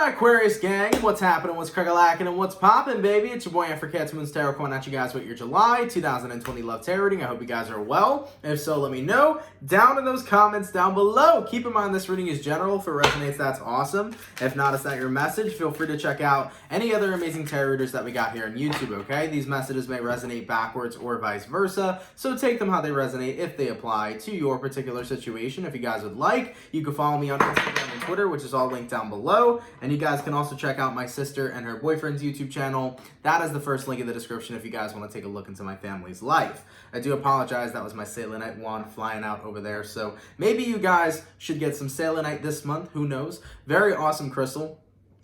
Aquarius gang, what's happening, what's crackalacking, and what's poppin', baby? It's your boy for CancerMoonsTarot coming at you guys with your July 2020 love tarot reading. I hope you guys are well. If so, let me know down in those comments down below. Keep in mind this reading is general. If it resonates, that's awesome. If not, it's not your message. Feel free to check out any other amazing tarot readers that we got here on YouTube, okay? These messages may resonate backwards or vice versa, so take them how they resonate if they apply to your particular situation. If you guys would like, you can follow me on Instagram and Twitter, which is all linked down below. And you guys can also check out my sister and her boyfriend's YouTube channel. That is the first link in the description if you guys want to take a look into my family's life. I do apologize, that was my selenite wand flying out over there. So maybe you guys should get some selenite this month, who knows. Very awesome crystal.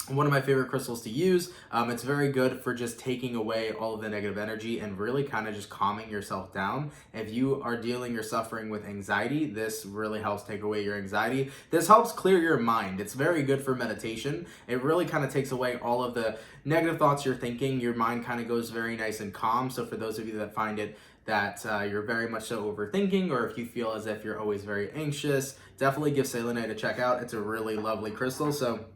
One of my favorite crystals to use. It's very good for just taking away all of the negative energy and really kind of just calming yourself down. If you are dealing or suffering with anxiety, this really helps take away your anxiety. This helps clear your mind. It's very good for meditation. It really kind of takes away all of the negative thoughts you're thinking. Your mind kind of goes very nice and calm. So for those of you that find it that you're very much so overthinking, or if you feel as if you're always very anxious, definitely give selenite a check out. It's a really lovely crystal. So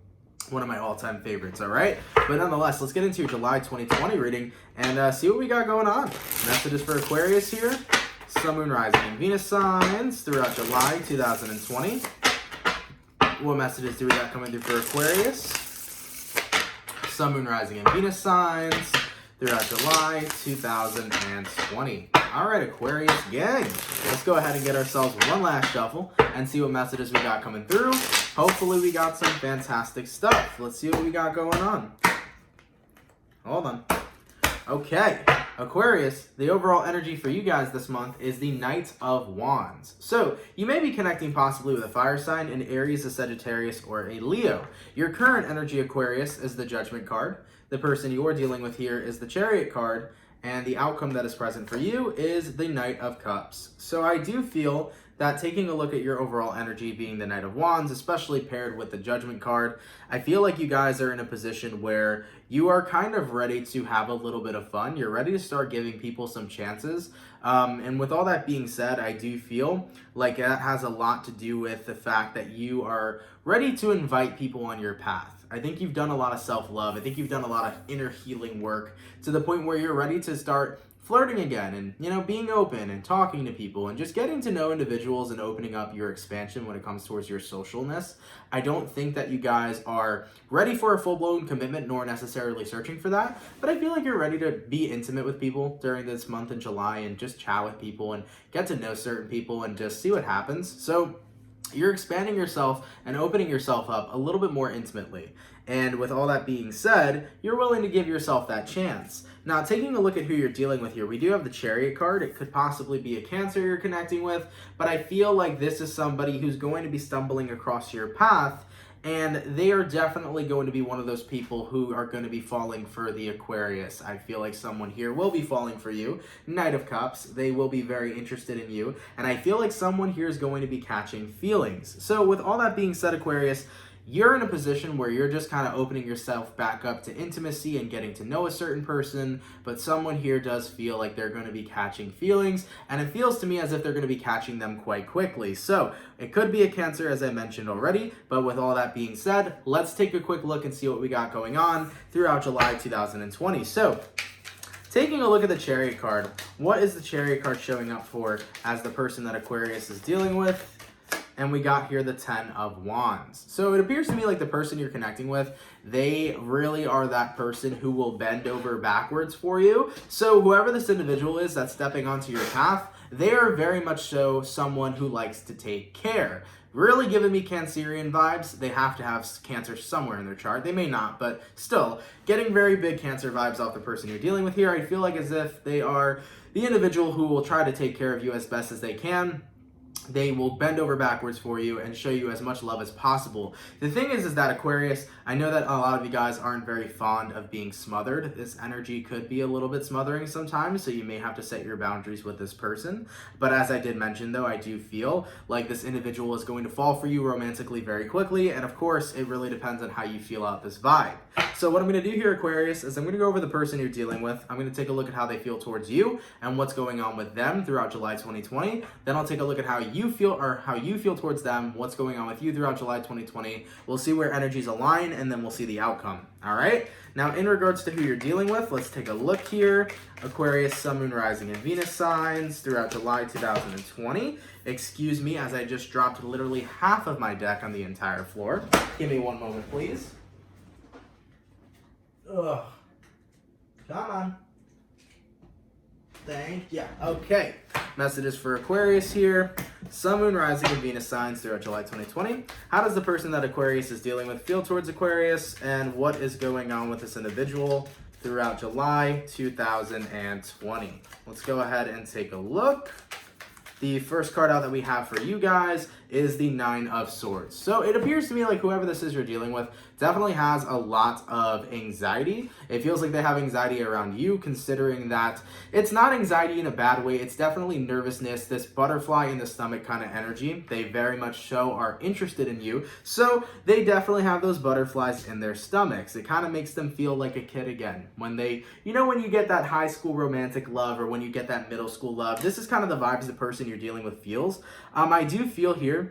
one of my all-time favorites, all right? But nonetheless, let's get into your July 2020 reading and see what we got going on. Messages for Aquarius here. Sun, Moon, Rising, and Venus signs throughout July 2020. What messages do we got coming through for Aquarius? Sun, Moon, Rising, and Venus signs throughout July 2020. All right, Aquarius gang, let's go ahead and get ourselves one last shuffle and see what messages we got coming through. Hopefully we got some fantastic stuff. Let's see what we got going on. Hold on. Okay, Aquarius, the overall energy for you guys this month is the Knight of Wands. So you may be connecting possibly with a fire sign, an Aries, a Sagittarius, or a Leo. Your current energy, Aquarius, is the Judgment card. The person you're dealing with here is the Chariot card. And the outcome that is present for you is the Knight of Cups. So I do feel that taking a look at your overall energy being the Knight of Wands, especially paired with the Judgment card, I feel like you guys are in a position where you are kind of ready to have a little bit of fun. You're ready to start giving people some chances. And with all that being said, I do feel like that has a lot to do with the fact that you are ready to invite people on your path. I think you've done a lot of self-love. I think you've done a lot of inner healing work to the point where you're ready to start flirting again and, you know, being open and talking to people and just getting to know individuals and opening up your expansion when it comes towards your socialness. I don't think that you guys are ready for a full-blown commitment nor necessarily searching for that, but I feel like you're ready to be intimate with people during this month in July and just chat with people and get to know certain people and just see what happens. So you're expanding yourself and opening yourself up a little bit more intimately. And with all that being said, you're willing to give yourself that chance. Now, taking a look at who you're dealing with here, we do have the Chariot card. It could possibly be a Cancer you're connecting with, but I feel like this is somebody who's going to be stumbling across your path, and they are definitely going to be one of those people who are going to be falling for the Aquarius. I feel like someone here will be falling for you. Knight of Cups, they will be very interested in you, and I feel like someone here is going to be catching feelings. So with all that being said, Aquarius, you're in a position where you're just kind of opening yourself back up to intimacy and getting to know a certain person, but someone here does feel like they're going to be catching feelings, and it feels to me as if they're going to be catching them quite quickly. So it could be a Cancer, as I mentioned already, but with all that being said, let's take a quick look and see what we got going on throughout July 2020. So taking a look at the Chariot card, what is the Chariot card showing up for as the person that Aquarius is dealing with? And we got here the 10 of Wands. So it appears to me like the person you're connecting with, they really are that person who will bend over backwards for you. So whoever this individual is that's stepping onto your path, they are very much so someone who likes to take care. Really giving me Cancerian vibes. They have to have Cancer somewhere in their chart. They may not, but still, getting very big Cancer vibes off the person you're dealing with here. I feel like as if they are the individual who will try to take care of you as best as they can. They will bend over backwards for you and show you as much love as possible. The thing is that Aquarius, I know that a lot of you guys aren't very fond of being smothered. This energy could be a little bit smothering sometimes, so you may have to set your boundaries with this person. But as I did mention though, I do feel like this individual is going to fall for you romantically very quickly, and of course, it really depends on how you feel out this vibe. So what I'm going to do here, Aquarius, is I'm going to go over the person you're dealing with. I'm going to take a look at how they feel towards you and what's going on with them throughout July 2020. Then I'll take a look at how you feel or how you feel towards them, what's going on with you throughout July 2020. We'll see where energies align, and then we'll see the outcome. All right. Now, in regards to who you're dealing with, let's take a look here. Aquarius, Sun, Moon, Rising, and Venus signs throughout July 2020. Excuse me, as I just dropped literally half of my deck on the entire floor. Give me one moment, please. Ugh. Come on. Thank you. Okay. Messages for Aquarius here. Sun, Moon, Rising, and Venus signs throughout July 2020. How does the person that Aquarius is dealing with feel towards Aquarius? And what is going on with this individual throughout July 2020? Let's go ahead and take a look. The first card out that we have for you guys is the Nine of Swords. So it appears to me like whoever this is you're dealing with definitely has a lot of anxiety. It feels like they have anxiety around you, considering that it's not anxiety in a bad way. It's definitely nervousness, this butterfly in the stomach kind of energy. They very much so are interested in you. So they definitely have those butterflies in their stomachs. It kind of makes them feel like a kid again. When they, you know, when you get that high school romantic love or when you get that middle school love, this is kind of the vibes the person you're dealing with feels. I do feel here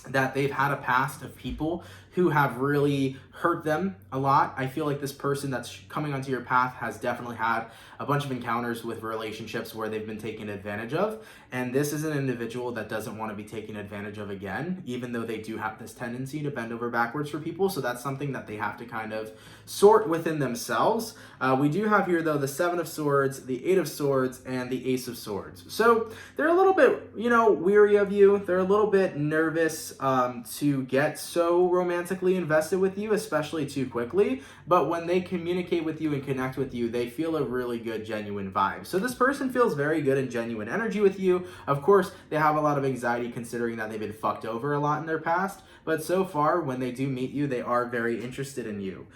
that they've had a past of people who have really hurt them a lot. I feel like this person that's coming onto your path has definitely had a bunch of encounters with relationships where they've been taken advantage of. And this is an individual that doesn't want to be taken advantage of again, even though they do have this tendency to bend over backwards for people. So that's something that they have to kind of sort within themselves. We do have here, though, the Seven of Swords, the Eight of Swords, and the Ace of Swords. So they're a little bit, weary of you. They're a little bit nervous to get so romantically invested with you, especially too quickly. But when they communicate with you and connect with you, they feel a really good, genuine vibe. So this person feels very good and genuine energy with you. Of course, they have a lot of anxiety considering that they've been fucked over a lot in their past. But so far, when they do meet you, they are very interested in you.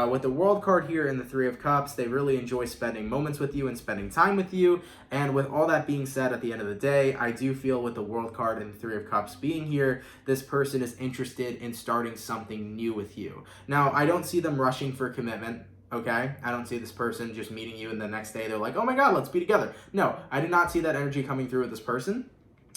With the World card here and the Three of Cups, they really enjoy spending moments with you and spending time with you. And with all that being said, at the end of the day, I do feel with the World card and the Three of Cups being here, this person is interested in starting something new with you. Now, I don't see them rushing for commitment. Okay, I don't see this person just meeting you and the next day they're like, oh my God, let's be together. No, I do not see that energy coming through with this person.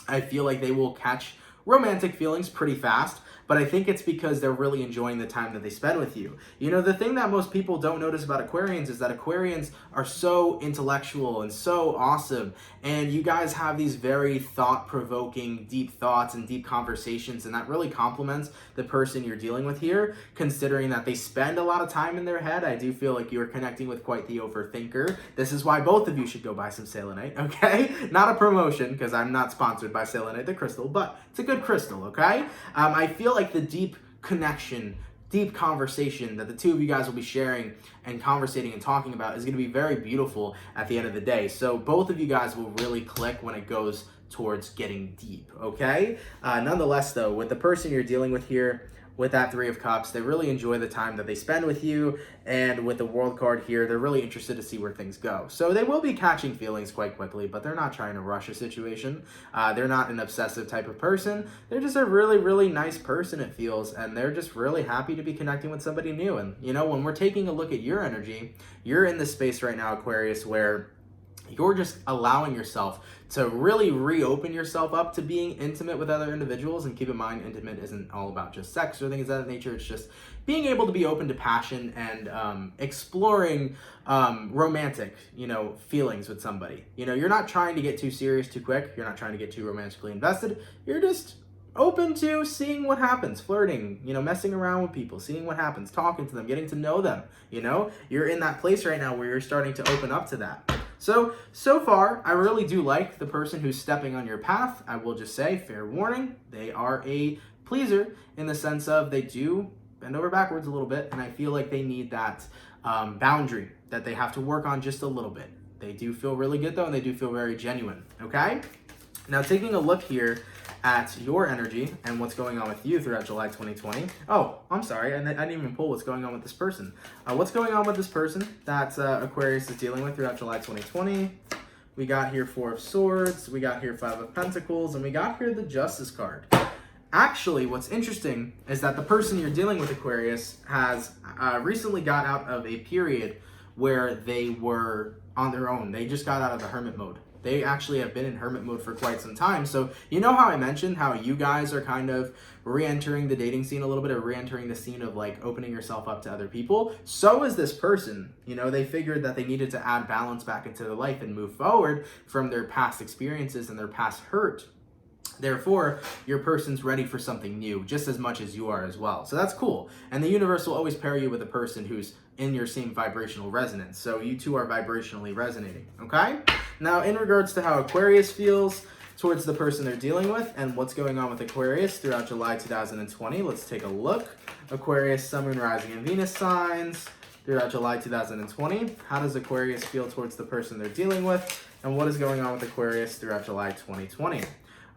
I feel like they will catch romantic feelings pretty fast, but I think it's because they're really enjoying the time that they spend with you. The thing that most people don't notice about Aquarians is that Aquarians are so intellectual and so awesome, and you guys have these very thought-provoking, deep thoughts and deep conversations, and that really complements the person you're dealing with here, considering that they spend a lot of time in their head. I do feel like you're connecting with quite the overthinker. This is why both of you should go buy some selenite, okay? Not a promotion, because I'm not sponsored by selenite, the crystal, but it's a good crystal, okay? I feel like the deep connection, deep conversation that the two of you guys will be sharing and conversating and talking about is going to be very beautiful at the end of the day. So both of you guys will really click when it goes towards getting deep, okay? Nonetheless, though, with the person you're dealing with here, with that Three of Cups, they really enjoy the time that they spend with you, and with the World card here, they're really interested to see where things go. So they will be catching feelings quite quickly, but they're not trying to rush a situation. They're not an obsessive type of person. They're just a really, really nice person, it feels, and they're just really happy to be connecting with somebody new. And, when we're taking a look at your energy, you're in this space right now, Aquarius, where you're just allowing yourself to really reopen yourself up to being intimate with other individuals. And keep in mind, intimate isn't all about just sex or things of that nature. It's just being able to be open to passion and exploring romantic, feelings with somebody. You're not trying to get too serious too quick. You're not trying to get too romantically invested. You're just open to seeing what happens, flirting, messing around with people, seeing what happens, talking to them, getting to know them. You're in that place right now where you're starting to open up to that. So far, I really do like the person who's stepping on your path. I will just say, fair warning, they are a pleaser in the sense of they do bend over backwards a little bit, and I feel like they need that boundary that they have to work on just a little bit. They do feel really good, though, and they do feel very genuine, okay? Now, taking a look here at your energy and what's going on with you throughout July 2020. Oh, I'm sorry, I didn't even pull what's going on with this person. What's going on with this person that Aquarius is dealing with throughout July 2020? We got here Four of Swords, we got here Five of Pentacles, and we got here the Justice card. Actually, what's interesting is that the person you're dealing with, Aquarius, has recently got out of a period where they were on their own. They just got out of the hermit mode. They actually have been in hermit mode for quite some time. So you know how I mentioned how you guys are kind of re-entering the dating scene a little bit, or re-entering the scene of like opening yourself up to other people? So is this person. You know, they figured that they needed to add balance back into their life and move forward from their past experiences and their past hurt. Therefore, your person's ready for something new just as much as you are as well. So that's cool. And the universe will always pair you with a person who's in your same vibrational resonance. So you two are vibrationally resonating, okay? Now, in regards to how Aquarius feels towards the person they're dealing with and what's going on with Aquarius throughout July 2020, let's take a look. Aquarius, Sun, Moon, Rising, and Venus signs throughout July 2020. How does Aquarius feel towards the person they're dealing with? And what is going on with Aquarius throughout July 2020?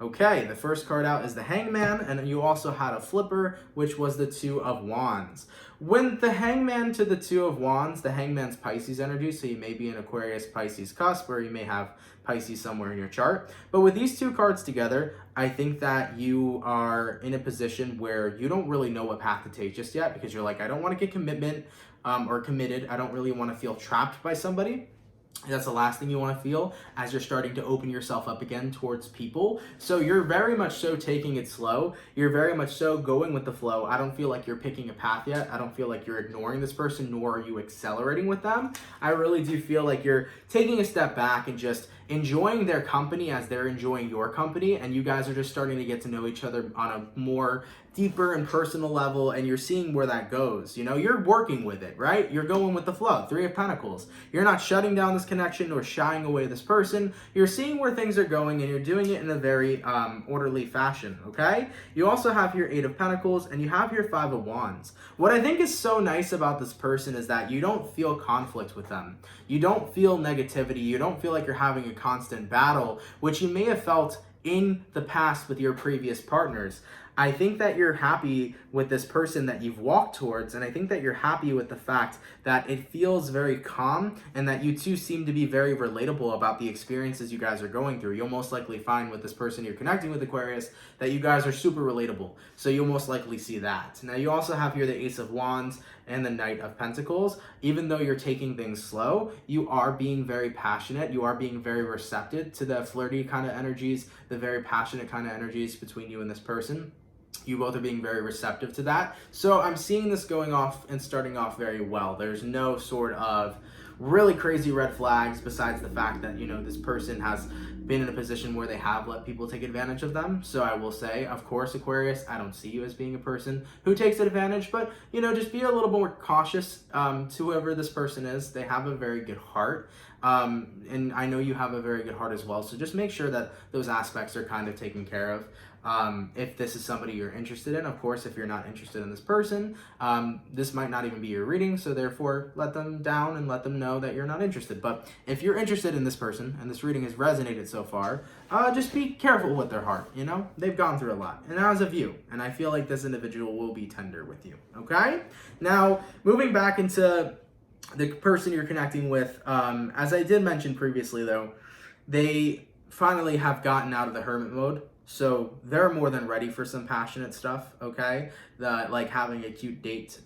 Okay, the first card out is the Hangman, and you also had a flipper, which was the Two of Wands. When the Hangman to the Two of Wands, the Hangman's Pisces energy, so you may be in Aquarius Pisces cusp, or you may have Pisces somewhere in your chart. But with these two cards together, I think that you are in a position where you don't really know what path to take just yet, because you're like, I don't want to get commitment or committed. I don't really want to feel trapped by somebody. That's the last thing you want to feel as you're starting to open yourself up again towards people. So you're very much so taking it slow. You're very much so going with the flow. I don't feel like you're picking a path yet. I don't feel like you're ignoring this person, nor are you accelerating with them. I really do feel like you're taking a step back and just enjoying their company as they're enjoying your company, and you guys are just starting to get to know each other on a more deeper and personal level, and you're seeing where that goes. You know, you're working with it, right? You're going with the flow. Three of Pentacles. You're not shutting down this connection or shying away this person. You're seeing where things are going, and you're doing it in a very orderly fashion, okay? You also have your Eight of Pentacles, and you have your Five of Wands. What I think is so nice about this person is that you don't feel conflict with them. You don't feel negativity. You don't feel like you're having a constant battle, which you may have felt in the past with your previous partners. I think that you're happy with this person that you've walked towards, and I think that you're happy with the fact that it feels very calm and that you two seem to be very relatable about the experiences you guys are going through. You'll most likely find with this person you're connecting with, Aquarius, that you guys are super relatable. So you'll most likely see that. Now you also have here the Ace of Wands and the Knight of Pentacles. Even though you're taking things slow, you are being very passionate. You are being very receptive to the flirty kind of energies, the very passionate kind of energies between you and this person. You both are being very receptive to that. So I'm seeing this going off and starting off very well. There's no sort of really crazy red flags besides the fact that, you know, this person has been in a position where they have let people take advantage of them. So I will say, of course, Aquarius, I don't see you as being a person who takes advantage, but, you know, just be a little more cautious to whoever this person is. They have a very good heart. And I know you have a very good heart as well. So just make sure that those aspects are kind of taken care of. If this is somebody you're interested in, of course, if you're not interested in this person, this might not even be your reading, so therefore let them down and let them know that you're not interested. But if you're interested in this person and this reading has resonated so far, just be careful with their heart. You know, they've gone through a lot, and as of you, and I feel like this individual will be tender with you. Okay, now moving back into the person you're connecting with, as I did mention previously, though, they finally have gotten out of the hermit mode. So they're more than ready for some passionate stuff, okay? Like having a cute date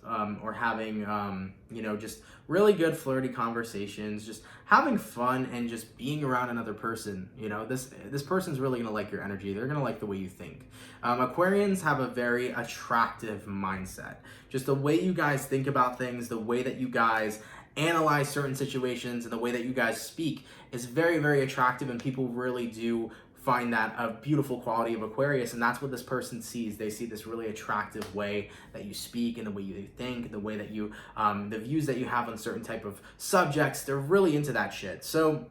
or having, you know, just really good flirty conversations, just having fun and just being around another person. You know, this person's really going to like your energy. They're going to like the way you think. Aquarians have a very attractive mindset. Just the way you guys think about things, the way that you guys analyze certain situations, and the way that you guys speak is very, very attractive, and people really do find that a beautiful quality of Aquarius, and that's what this person sees. They see this really attractive way that you speak and the way you think, the way that you, the views that you have on certain type of subjects. They're really into that shit. So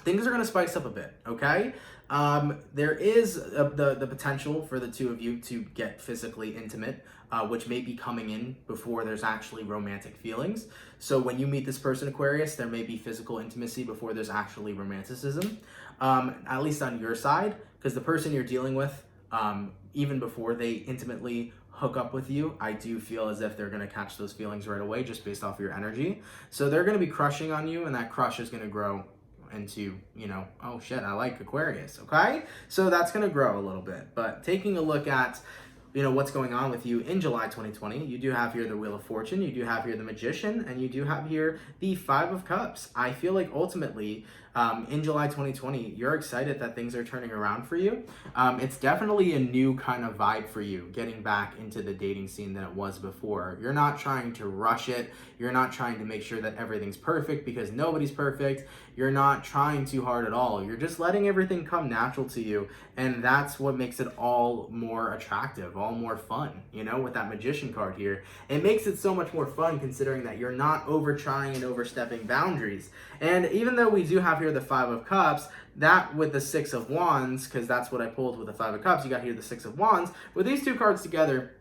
things are gonna spice up a bit, okay? There is the potential for the two of you to get physically intimate, which may be coming in before there's actually romantic feelings. So when you meet this person, Aquarius, there may be physical intimacy before there's actually romanticism, at least on your side, because the person you're dealing with, even before they intimately hook up with you, I do feel as if they're going to catch those feelings right away just based off your energy. So they're going to be crushing on you, and that crush is going to grow into, you know, oh shit, I like Aquarius, okay? So that's going to grow a little bit. But taking a look at what's going on with you in July 2020. You do have here the Wheel of Fortune, you do have here the Magician, and you do have here the Five of Cups. I feel like ultimately in July 2020, you're excited that things are turning around for you. It's definitely a new kind of vibe for you, getting back into the dating scene than it was before. You're not trying to rush it. You're not trying to make sure that everything's perfect, because nobody's perfect. You're not trying too hard at all. You're just letting everything come natural to you, and that's what makes it all more attractive, all more fun, with that Magician card here. It makes it so much more fun considering that you're not over trying and overstepping boundaries. And even though we do have here the Five of Cups, that with the Six of Wands, because that's what I pulled with the Five of Cups, you got here the Six of Wands. With these two cards together,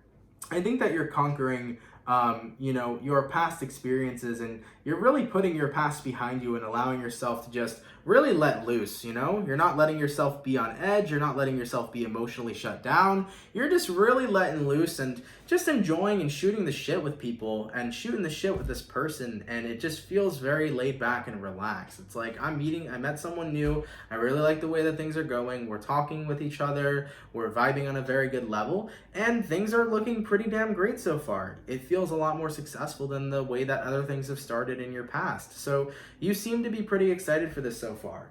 I think that you're conquering your past experiences, and you're really putting your past behind you and allowing yourself to just really let loose. You're not letting yourself be on edge. You're not letting yourself be emotionally shut down. You're just really letting loose and just enjoying and shooting the shit with people and shooting the shit with this person. And it just feels very laid back and relaxed. It's like I met someone new. I really like the way that things are going. We're talking with each other. We're vibing on a very good level, and things are looking pretty damn great so far. It feels a lot more successful than the way that other things have started in your past. So you seem to be pretty excited for this so far.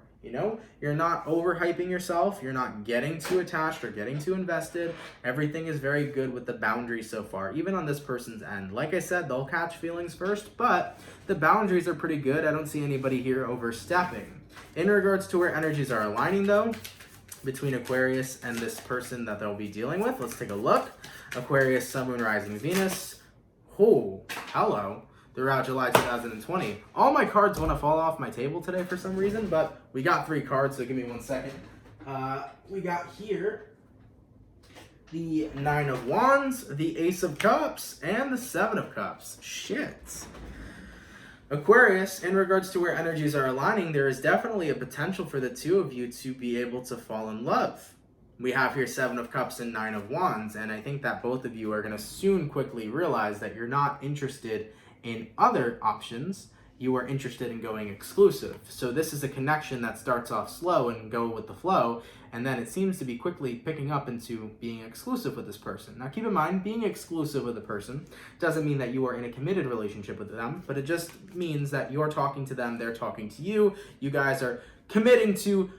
You're not overhyping yourself. You're not getting too attached or getting too invested. Everything is very good with the boundaries so far, even on this person's end. Like I said, they'll catch feelings first, but the boundaries are pretty good. I don't see anybody here overstepping. In regards to where energies are aligning though, between Aquarius and this person that they'll be dealing with, let's take a look. Aquarius, Sun, Moon, Rising, Venus. Oh, hello. Throughout July 2020. All my cards want to fall off my table today for some reason, but we got 3 cards, so give me 1 second. We got here the Nine of Wands, the Ace of Cups, and the Seven of Cups. Shit. Aquarius, in regards to where energies are aligning, there is definitely a potential for the two of you to be able to fall in love. We have here Seven of Cups and Nine of Wands, and I think that both of you are going to soon quickly realize that you're not interested in other options. You are interested in going exclusive. So this is a connection that starts off slow and go with the flow, and then it seems to be quickly picking up into being exclusive with this person. Now keep in mind, being exclusive with a person doesn't mean that you are in a committed relationship with them, but it just means that you're talking to them, they're talking to you. You guys are committing to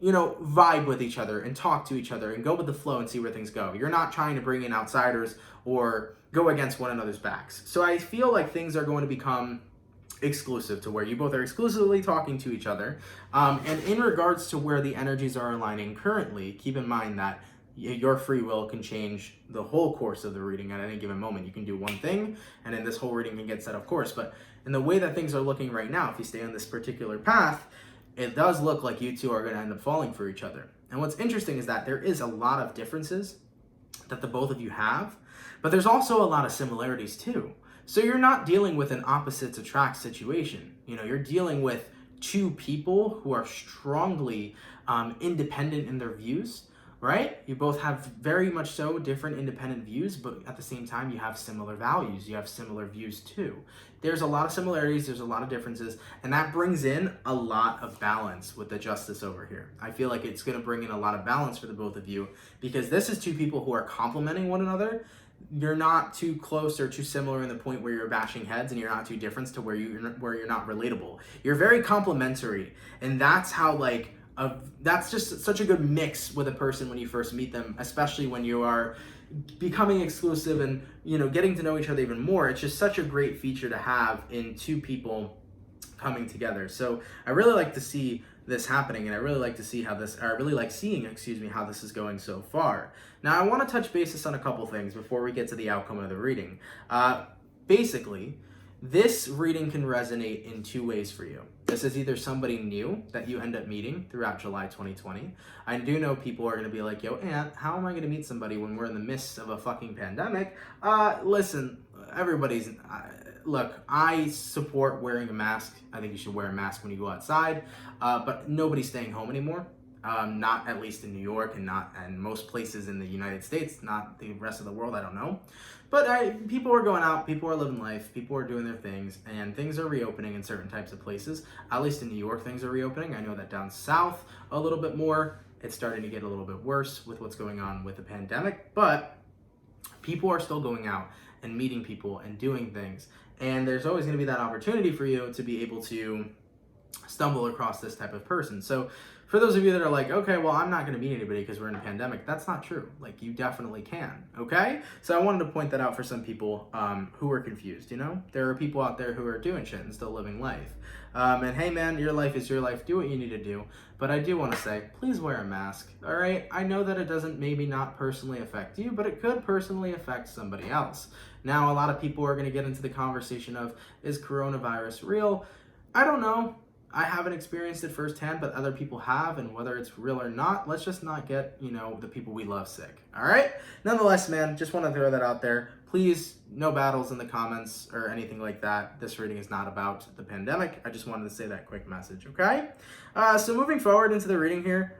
vibe with each other and talk to each other and go with the flow and see where things go. You're not trying to bring in outsiders or go against one another's backs. So I feel like things are going to become exclusive, to where you both are exclusively talking to each other. And in regards to where the energies are aligning currently, keep in mind that your free will can change the whole course of the reading at any given moment. You can do one thing, and then this whole reading can get set off course. But in the way that things are looking right now, if you stay on this particular path, it does look like you two are going to end up falling for each other. And what's interesting is that there is a lot of differences that the both of you have, but there's also a lot of similarities too. So you're not dealing with an opposites attract situation. You're dealing with two people who are strongly independent in their views, right? You both have very much so different independent views, but at the same time, you have similar values. You have similar views too. There's a lot of similarities, there's a lot of differences, and that brings in a lot of balance with the Justice over here. I feel like it's going to bring in a lot of balance for the both of you, because this is two people who are complementing one another. You're not too close or too similar in the point where you're bashing heads, and you're not too different to where you're not relatable. You're very complementary, and that's how that's just such a good mix with a person when you first meet them, especially when you are becoming exclusive and getting to know each other even more. It's just such a great feature to have in two people coming together. So I really like to see this happening, and I really like seeing, how this is going so far. Now I want to touch basis on a couple things before we get to the outcome of the reading. Basically, this reading can resonate in 2 ways for you. This is either somebody new that you end up meeting throughout July 2020. I do know people are going to be like, yo, Aunt, how am I going to meet somebody when we're in the midst of a fucking pandemic? Listen, look, I support wearing a mask. I think you should wear a mask when you go outside, but nobody's staying home anymore. Not at least in New York, and most places in the United States, not the rest of the world, I don't know. But people are going out, people are living life, people are doing their things, and things are reopening in certain types of places. At least in New York, things are reopening. I know that down south a little bit more. It's starting to get a little bit worse with what's going on with the pandemic, but people are still going out and meeting people and doing things. And there's always going to be that opportunity for you to be able to stumble across this type of person. So for those of you that are like, okay, well, I'm not going to meet anybody because we're in a pandemic, that's not true. Like, you definitely can, okay? So I wanted to point that out for some people who are confused, you know? There are people out there who are doing shit and still living life. And hey, man, your life is your life. Do what you need to do. But I do want to say, please wear a mask, all right? I know that it doesn't maybe not personally affect you, but it could personally affect somebody else. Now, a lot of people are going to get into the conversation of, is coronavirus real? I don't know. I haven't experienced it firsthand, but other people have, and whether it's real or not, let's just not get, you know, the people we love sick, all right? Nonetheless, man, just want to throw that out there. Please, no battles in the comments or anything like that. This reading is not about the pandemic. I just wanted to say that quick message, okay? So moving forward into the reading here,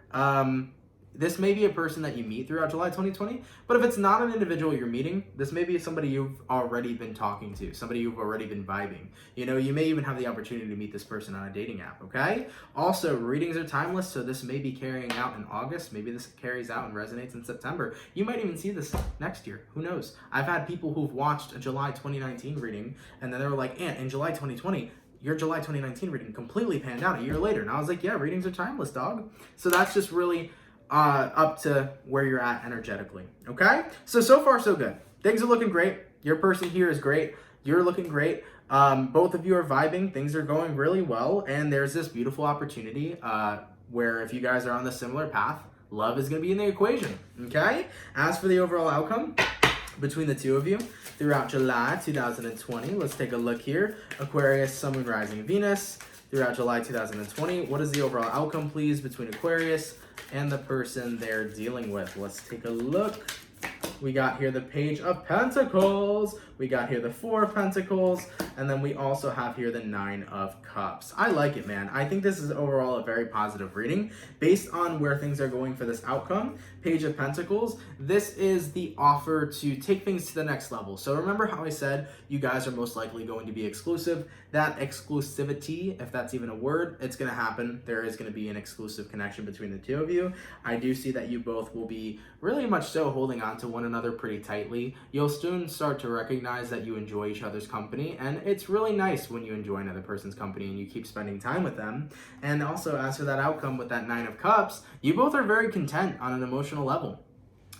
this may be a person that you meet throughout July 2020, but if it's not an individual you're meeting, this may be somebody you've already been talking to, somebody you've already been vibing. You know, you may even have the opportunity to meet this person on a dating app, okay? Also, readings are timeless, so this may be carrying out in August. Maybe this carries out and resonates in September. You might even see this next year. Who knows? I've had people who've watched a July 2019 reading, and then they were like, in July 2020, your July 2019 reading completely panned out a year later. And I was like, yeah, readings are timeless, dog. So that's just really up to where you're at energetically, okay? So far, so good. Things are looking great. Your person here is great. You're looking great. Both of you are vibing. Things are going really well. And there's this beautiful opportunity where if you guys are on the similar path, love is going to be in the equation, okay? As for the overall outcome between the two of you throughout July 2020, let's take a look here. Aquarius, Sun, Moon, Rising, Venus. Throughout July 2020, what is the overall outcome, please, between Aquarius and the person they're dealing with? Let's take a look. We got here the Page of Pentacles. We got here the Four of Pentacles. And then we also have here the Nine of Cups. I like it, man. I think this is overall a very positive reading. Based on where things are going for this outcome, Page of Pentacles, this is the offer to take things to the next level. So remember how I said you guys are most likely going to be exclusive? That exclusivity, if that's even a word, it's going to happen. There is going to be an exclusive connection between the two of you. I do see that you both will be really much so holding on to one another pretty tightly. You'll soon start to recognize that you enjoy each other's company, and it's really nice when you enjoy another person's company and you keep spending time with them. And also, as for that outcome with that Nine of Cups, you both are very content on an emotional level.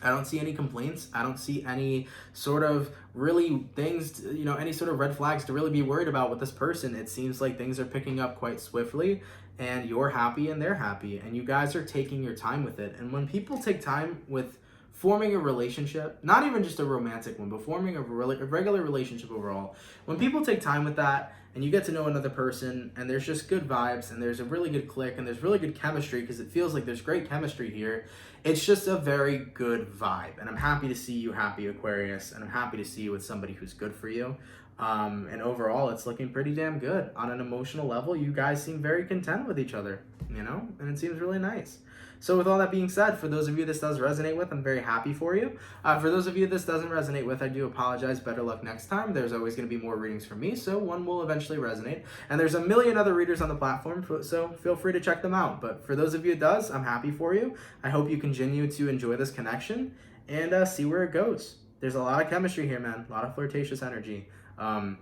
I don't see any complaints. I don't see any sort of really things, you know, any sort of red flags to really be worried about with this person. It seems like things are picking up quite swiftly, and you're happy and they're happy, and you guys are taking your time with it. And when people take time with forming a relationship, not even just a romantic one, but forming a regular relationship overall, when people take time with that and you get to know another person and there's just good vibes and there's a really good click and there's really good chemistry, because it feels like there's great chemistry here, it's just a very good vibe. And I'm happy to see you happy, Aquarius, and I'm happy to see you with somebody who's good for you. And overall, it's looking pretty damn good. On an emotional level, you guys seem very content with each other, you know, and it seems really nice. So with all that being said, for those of you this does resonate with, I'm very happy for you. For those of you this doesn't resonate with, I do apologize. Better luck next time. There's always going to be more readings from me, so one will eventually resonate. And there's a million other readers on the platform, so feel free to check them out. But for those of you it does, I'm happy for you. I hope you continue to enjoy this connection and see where it goes. There's a lot of chemistry here, man. A lot of flirtatious energy. And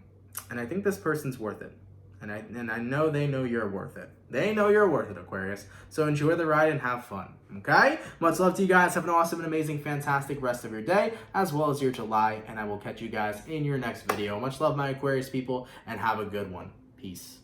I think this person's worth it. And I know they know you're worth it. They know you're worth it, Aquarius. So enjoy the ride and have fun, okay? Much love to you guys. Have an awesome and amazing, fantastic rest of your day, as well as your July, and I will catch you guys in your next video. Much love, my Aquarius people, and have a good one. Peace.